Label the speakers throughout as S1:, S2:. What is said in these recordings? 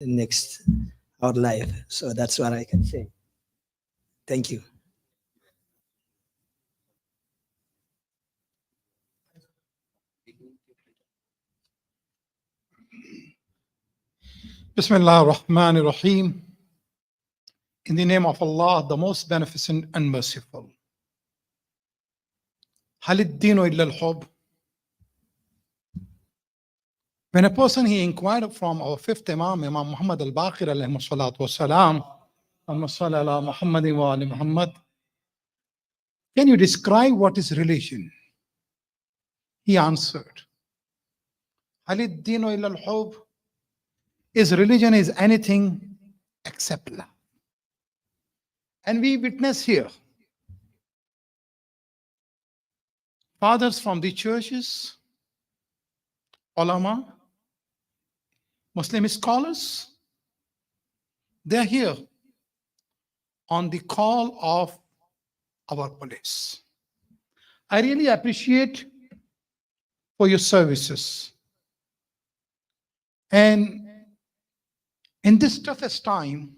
S1: next our life. So that's what I can say. Thank you.
S2: Bismillah ar-Rahman ar-Rahim. In the name of Allah, the most beneficent and merciful. Halid dinu illa al-hub. When a person he inquired from our fifth Imam, Imam Muhammad al-Baqir alayhi salatu wasalam, Muhammad wa ali Muhammad, can you describe what is religion? He answered, Halid dinu illa al-hub. Is religion is anything except love. And we witness here fathers from the churches, ulama, Muslim scholars, they're here on the call of our police. I really appreciate for your services. And in this toughest time,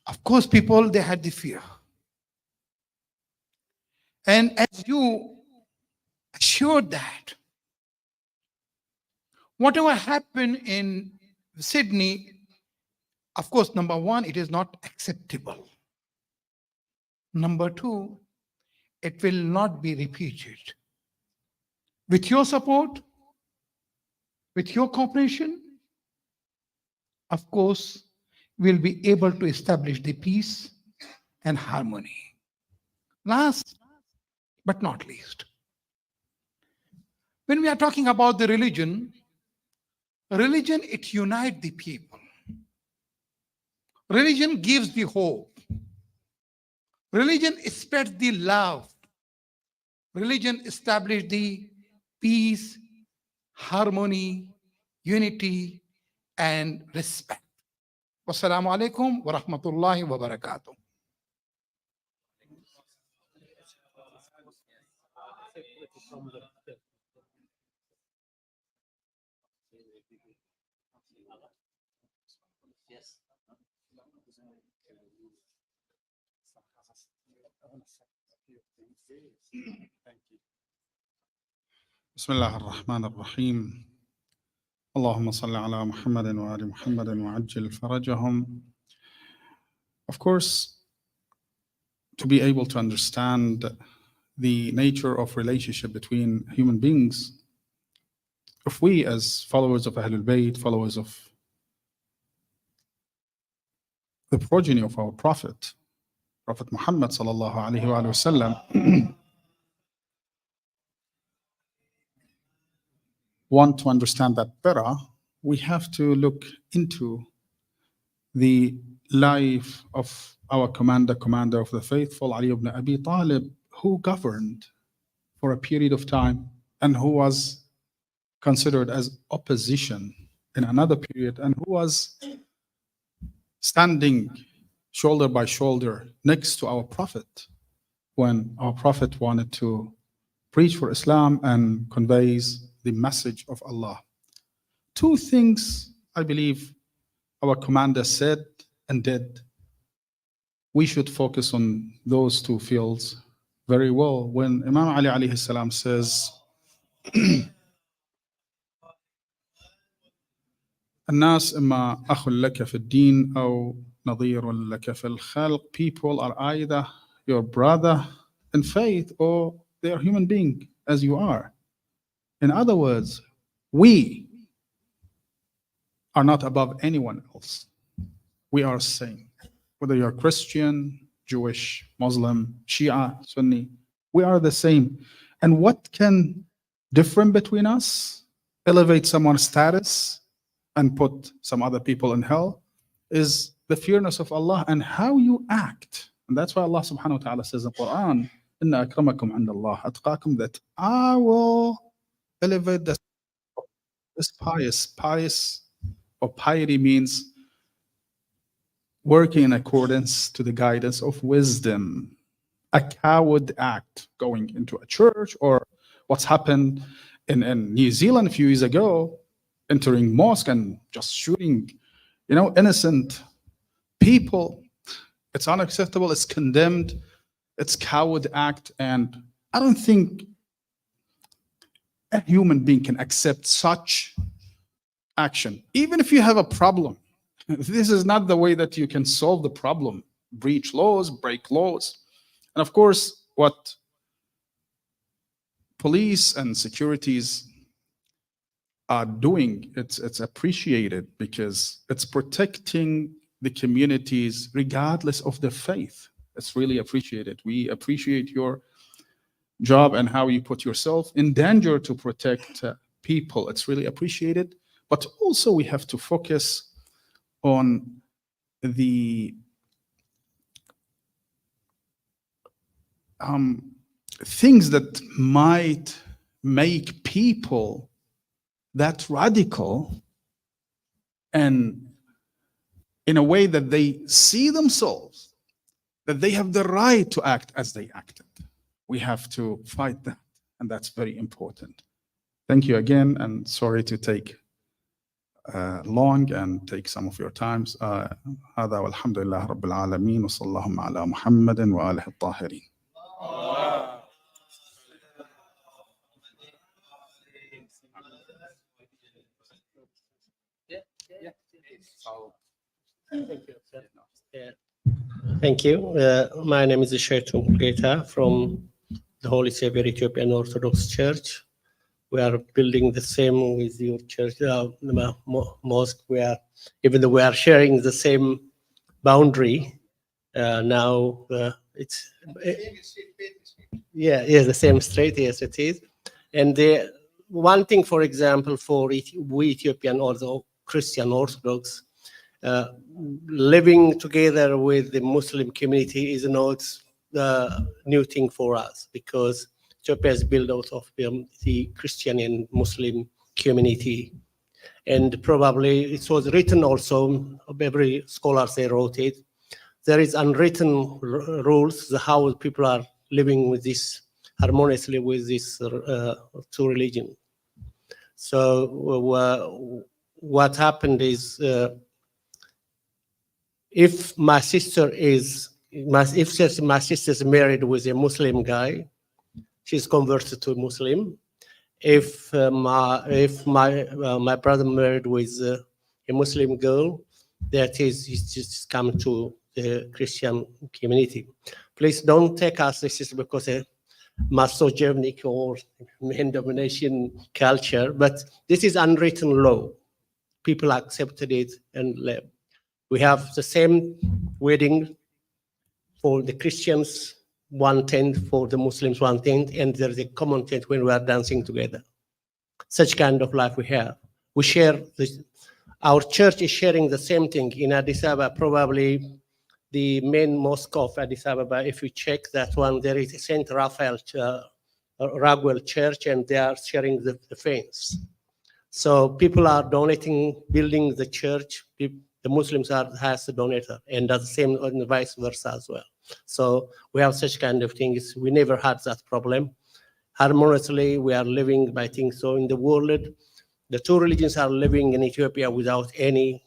S2: of course, people, they had the fear. And as you assured that, whatever happened in Sydney, of course, number one, it is not acceptable. Number two, it will not be repeated. With your support, with your cooperation, of course, we'll be able to establish the peace and harmony. Last but not least, when we are talking about the religion, it unites the people. Religion gives the hope. Religion spreads the love. Religion establishes the peace, harmony, unity, and respect. Wassalamu alaikum wa rahmatullahi wa barakatuh.
S3: Bismillah ar-Rahman ar-Rahim. Allahumma salli ala Muhammadin wa ali Muhammadin wa ajil farajahum. Of course, to be able to understand the nature of relationship between human beings, if we as followers of Ahlul Bayt, followers of the progeny of our Prophet Muhammad sallallahu alaihi wasallam, want to understand that better, we have to look into the life of our commander of the faithful, Ali ibn Abi Talib, who governed for a period of time and who was considered as opposition in another period, and who was standing shoulder by shoulder next to our Prophet when our Prophet wanted to preach for Islam and conveys the message of Allah. Two things I believe our commander said and did. We should focus on those two fields very well. When Imam Ali alayhi salam says, الناس إما أخ لك في الدين أو نظير لك في الخلق. People are either your brother in faith or they are human being as you are. In other words, we are not above anyone else. We are same. Whether you're Christian, Jewish, Muslim, Shia, Sunni, we are the same. And what can differ between us, elevate someone's status, and put some other people in hell, is the fearness of Allah and how you act. And that's why Allah subhanahu wa ta'ala says in the Quran, Inna akramakum indallah atqakum, that I will elevate this pious or piety means working in accordance to the guidance of wisdom. A coward act going into a church, or what's happened in New Zealand a few years ago entering mosque and just shooting, innocent people. It's unacceptable. It's condemned. It's coward act. And I don't think a human being can accept such action. Even if you have a problem, this is not the way that you can solve the problem. Breach laws, break laws. And of course, what police and securities are doing, it's appreciated because it's protecting the communities regardless of their faith. It's really appreciated. We appreciate your job and how you put yourself in danger to protect people. It's really appreciated. But also we have to focus on the things that might make people that radical, and in a way that they see themselves, that they have the right to act as they acted. We have to fight that, and that's very important. Thank you again, and sorry to take long and take some of your times. هذا والحمد لله رب العالمين وصلى اللهم على محمد وآله الطاهرين.
S4: Thank you. My name is Shaitu Mugeta from the Holy Savior Ethiopian Orthodox Church. We are building the same with your church, mosque. Even though we are sharing the same boundary, now it's the same street. Yes, it is. And the one thing, for example, for we Ethiopian or Christian Orthodox, living together with the Muslim community is not the new thing for us, because Ethiopia is built out of the Christian and Muslim community. And probably it was written also, every scholar they wrote it, there is unwritten rules how people are living with this harmoniously with this two religion. So what happened is, if my sister is married with a Muslim guy, she's converted to Muslim. If my brother married with a Muslim girl, that is, he's just come to the Christian community. Please don't take us this is because a misogynic or men domination culture, but this is unwritten law. People accepted it, and we have the same wedding for the Christians, 1/10, for the Muslims 1/10, and there's a common tent when we are dancing together. Such kind of life we have. We share this. Our church is sharing the same thing in Addis Ababa. Probably the main mosque of Addis Ababa, if you check that one, there is a Saint Raphael Raguel church, and they are sharing the fence. So people are donating, building the church. The Muslims has the donator, and that's the same and vice versa as well. So we have such kind of things. We never had that problem. Harmoniously, we are living by things. So in the world, the two religions are living in Ethiopia without any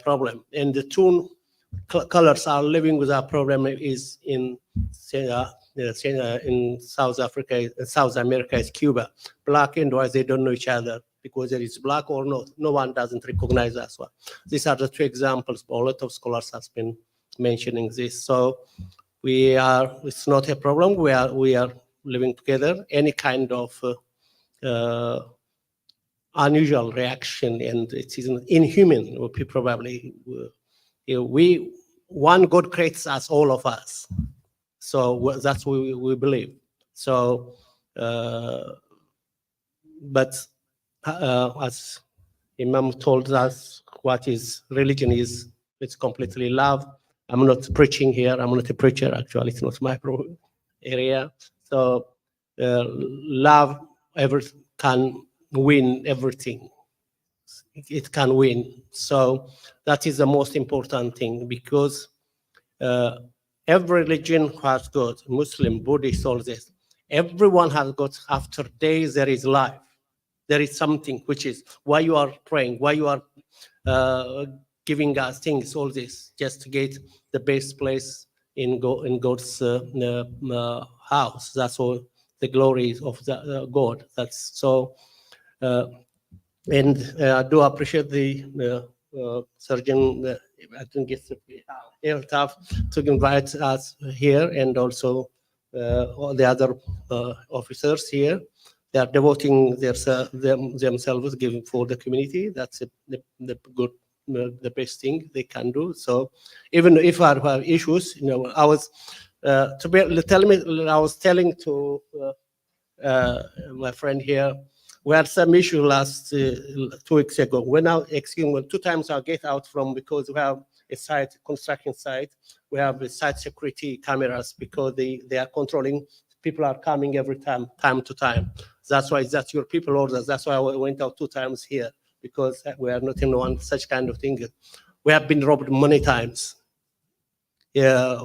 S4: problem. And the two colors are living without problem is in South Africa, South America is Cuba. Black and white, they don't know each other because there is black or not. No one doesn't recognize us. Well, these are the two examples. A lot of scholars have been mentioning this. So it's not a problem. We are living together. Any kind of unusual reaction, and it is inhuman. Probably one God creates us, all of us. So that's what we believe. So, but as Imam told us, what is religion is, it's completely love. I'm not preaching here. I'm not a preacher. Actually, it's not my area. So love can win everything. It can win. So that is the most important thing, because every religion has got Muslim, Buddhist, all this. Everyone has got, after days there is life. there is something which is why you are praying, why you are giving us things, all this, just to get the best place in God's house. That's all the glory of the God. That's so. And I do appreciate the surgeon. I think it's tough to invite us here, and also all the other officers here. They are devoting themselves, giving for the community. That's the good, the best thing they can do. So even if I have issues, I was I was telling to my friend here, we had some issue last 2 weeks ago. When I excuse 2 times I get out from, because we have a site, construction site, we have a site security cameras, because they are controlling. People are coming every time to time. That's why that's your people orders. That's why I went out 2 times here, because we are not in one such kind of thing. We have been robbed many times. Yeah,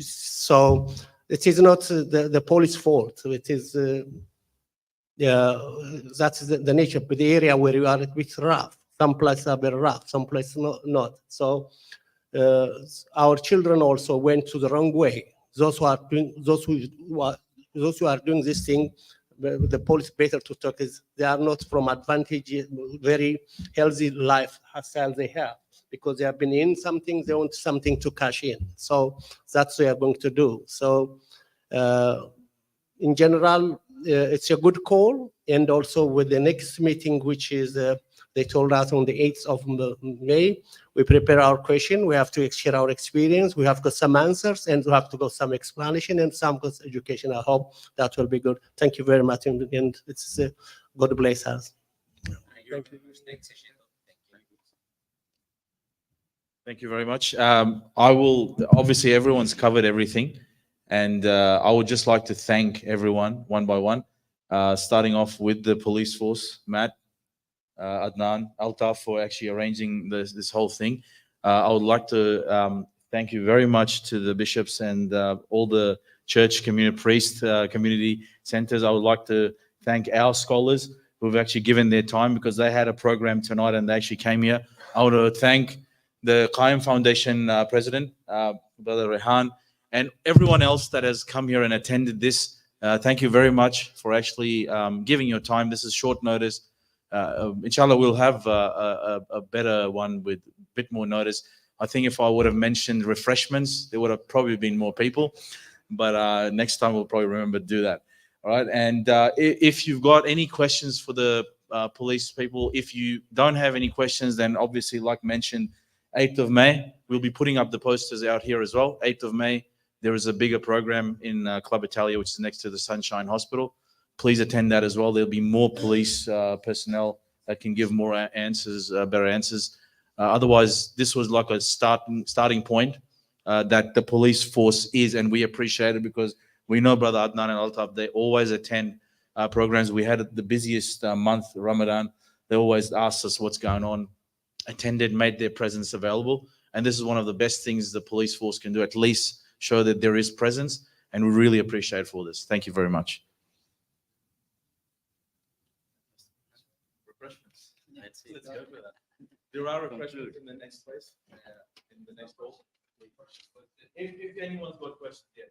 S4: so it is not the police fault. It is that's the nature. But the area where you are, a bit rough. Some places are very rough, some places not. So our children also went to the wrong way. Those who are doing this thing, the police better to talk is they are not from advantage, very healthy lifestyle they have, because they have been in something, they want something to cash in. So that's what they are going to do. So in general, it's a good call. And also with the next meeting, which is they told us on the 8th of May, we prepare our question. We have to share our experience. We have got some answers, and we have to go some explanation and some education. I hope that will be good. Thank you very much. And it's God bless us.
S5: Thank you. Thank you very much. I will, obviously everyone's covered everything, and I would just like to thank everyone one by one, starting off with the police force, Matt, Adnan, Altaf, for actually arranging this whole thing. I would like to thank you very much to the bishops and all the church community, priest community centers. I would like to thank our scholars who've actually given their time, because they had a program tonight and they actually came here. I want to thank the Qaim Foundation president, Brother Rehan, and everyone else that has come here and attended this. Thank you very much for actually giving your time. This is short notice. Inshallah, we'll have a better one with a bit more notice. I think if I would have mentioned refreshments, there would have probably been more people. But next time we'll probably remember to do that. All right. And if you've got any questions for the police people, if you don't have any questions, then obviously, like mentioned, 8th of May, we'll be putting up the posters out here as well. 8th of May, there is a bigger program in Club Italia, which is next to the Sunshine Hospital. Please attend that as well. There'll be more police personnel that can give more answers, better answers. Otherwise, this was like a starting point that the police force is, and we appreciate it, because we know Brother Adnan and Altaf, they always attend programs. We had the busiest month, Ramadan. They always asked us what's going on, attended, made their presence available. And this is one of the best things the police force can do, at least show that there is presence. And we really appreciate for this. Thank you very much. Refreshments. Let's go for that. There are refreshments in the next place, in the next hall. If anyone's got questions, yeah.